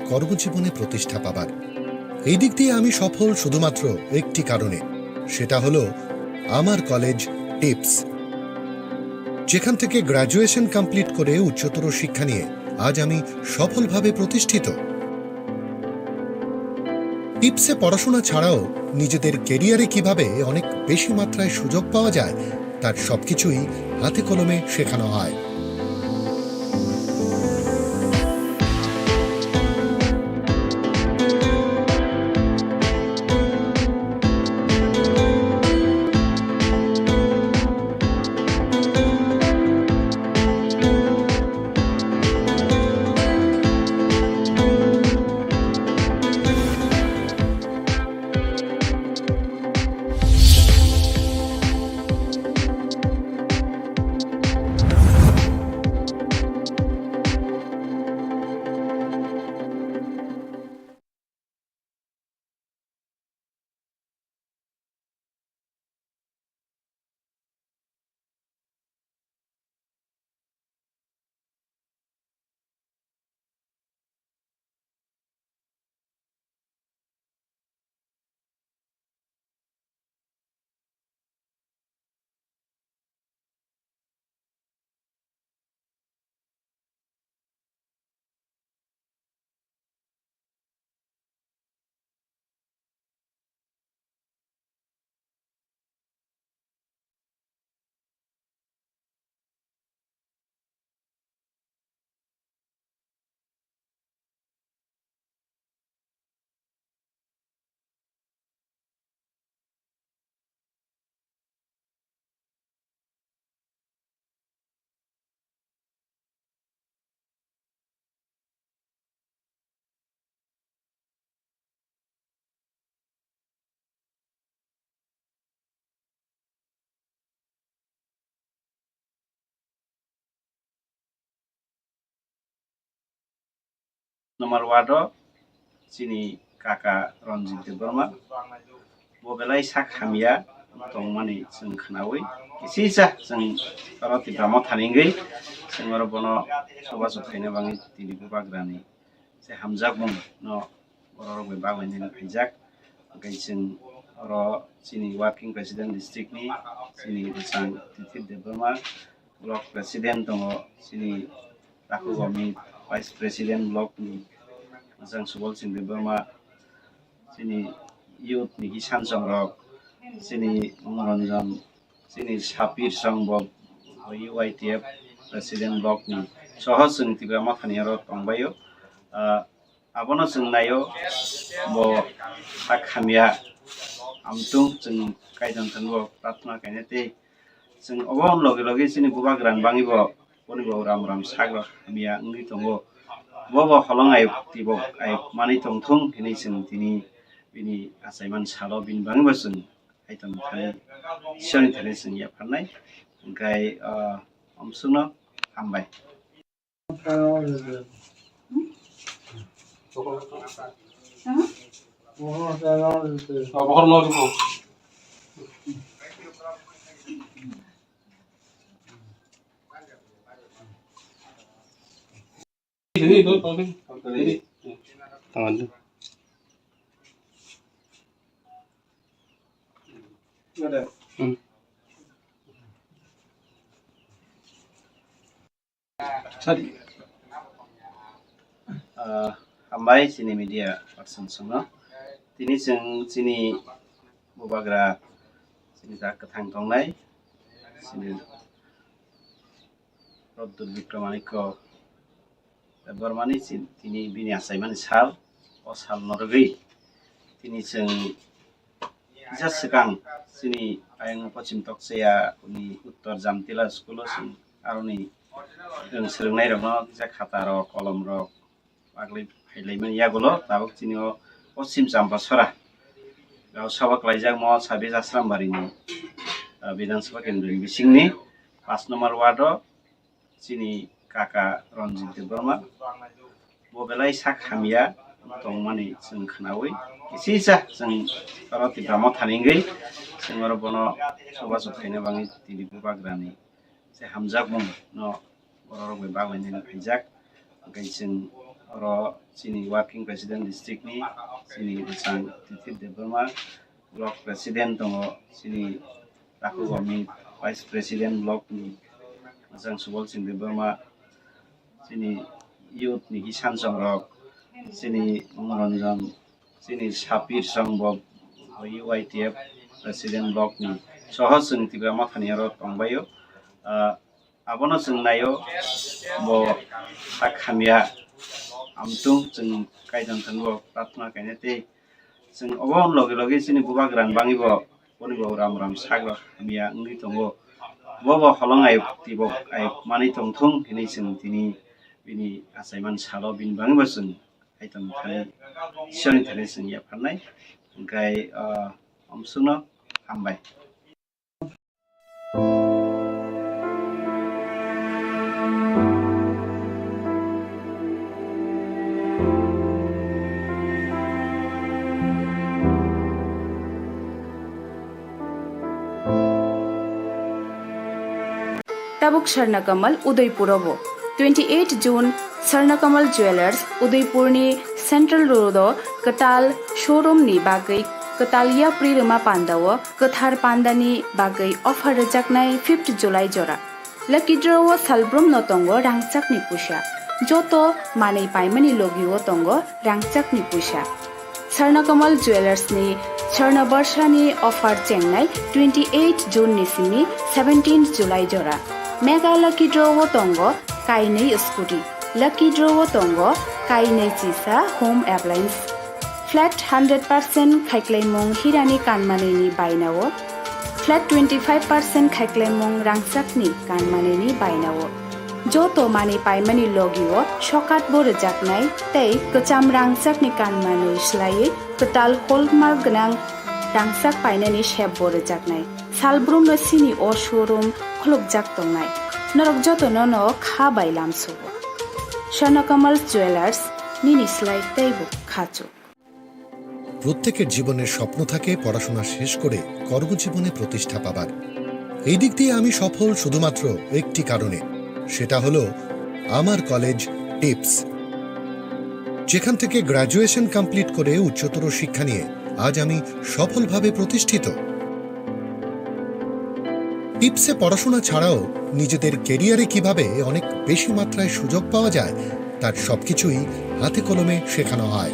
কর্মজীবনে প্রতিষ্ঠা পাবার। এই দিক দিয়ে আমি সফল শুধুমাত্র একটি কারণে, সেটা হলো আমার কলেজ টিপস, যেখান থেকে গ্র্যাজুয়েশন কমপ্লিট করে উচ্চতর শিক্ষা নিয়ে আজ আমি সফলভাবে প্রতিষ্ঠিত। টিপসে পড়াশোনা ছাড়াও নিজেদের কেরিয়ারে কিভাবে অনেক বেশি মাত্রায় সুযোগ পাওয়া যায় তার সবকিছুই হাতে কলমে শেখানো হয়। nomor wado sini kakak Ronjit Deborma bobelai sak hamia tong mani sing khanawi kisisa sing karo tibramo thaningei sing oro bono soba sothaina bangi tini bubagrani se hamjak mung no oro be bagwani haijak kai sing oro sini working president district ni sini sang Titit Deborma block president tongo sini Taku Gomi vice president block ni Majang Subol Singh Deborma sini youth ni Kisan Songrok sini Mongoranjan sini Sapir Songbok UITF president block ni soho sing tibramo thaniaro tongbayo abono sing nayo bo sakhamia amtung sing kaijan thanbo pratna kainete sing obon loge sini bubagran bangibo ponibo ram sagra hamia ngi tongo bobo holongai tibo ai mani tongthung hini sing tini bini asaiman salo bin bangibo sing aitam thani sini thani sing ya phanai gai amsuno hambai hambai sini media person songo tini sini bubagra sini ta kathang tongnai sini Rodul Bikramaniko Debormani tini bini asaimani sal o sal norgei tini sing isa sekang sini ayang pachim tokseya uni uttor jamtila school sing aroni जों सोलोंनाय रकनो किसा खाता रक कलम रक आगलै फाइलायमोन यागुलो दाबो तिनिओ पश्चिम चाम्पासरा गाव सबक लाइजाक म साबे जास्रामबारिनि विधानसभा केन्द्रनि बिसिंनि 5 number ward sini kakak Ronjit Deborma bobelai sak hamia tong mani sing khanawi kisisa sing karo tibramo thaningei sing oro bono soba sothaina bangi tini bubagrani se hamjak mung no oro be bagwani haijak kai sing oro sini working president district ni sini Sang Titit Debrma block president tongo sini Taku Gomi vice president block ni Sang Subol Singh Debrma sini youth ni Kisan Songrok sini Manoranjan sini Sapir Songbok UITF president block ni soho sing tiba makhaniaro tongbayo abono sing nayo bo sakhamia amtung sing kaidan tanggo pratna kainete sing obon loge loge sini bubagran bangibo boni bo ram ram sagro hamia ngi tongo bo holongai tibo ai mani tongthung hini sing tini bini asaiman salo bin bangibo sing kaidan thani soni thani sing ya phanai engkai amsuno hambai Tabuk Sharnakamal Udaipurabo 28 June Sharnakamal Jewelers Udaipurni Central Road Katal Showroom ni bagai Katalia Prirama Pandawa Kathar Pandani bagai offer rejaknai 5th July jora Lucky Draw Salbrum no tongo rangchak ni pusha Joto manei paimani logiwo tongo rangchak ni pusha Sharnakamal Jewelers ni Sharna Barsha ni offer chengnai 28 June ni simi 17th July jora Mega Lucky Draw tongo kainei scooty Lucky Draw tongo kainei chisa home appliance Flat 100% khaiklaimong hirani kanmaneni bainawo Flat 25% khaiklaimong rangchakni kanmaneni bainawo Joto mani paimani logiwo shokat bor jaknai tei kacham rangchakni kanmanei slai total hallmark gnang rangchak painani shep bor jaknai salbrum no sini o showroom khulukjak tongnai norok joto no kha bailam subo Sharnakamal Jewelers nini slai teibo khachu প্রত্যেকের জীবনের স্বপ্ন থাকে পড়াশোনা শেষ করে কর্মজীবনে প্রতিষ্ঠা পাবার। এই দিক দিয়ে আমি সফল শুধুমাত্র একটি কারণে, সেটা হলো আমার কলেজ টিপস, যেখান থেকে গ্র্যাজুয়েশন কমপ্লিট করে উচ্চতর শিক্ষা নিয়ে আজ আমি সফলভাবে প্রতিষ্ঠিত। টিপসে পড়াশোনা ছাড়াও নিজেদের কেরিয়ারে কিভাবে অনেক বেশি মাত্রায় সুযোগ পাওয়া যায় তার সবকিছুই হাতে কলমে শেখানো হয়।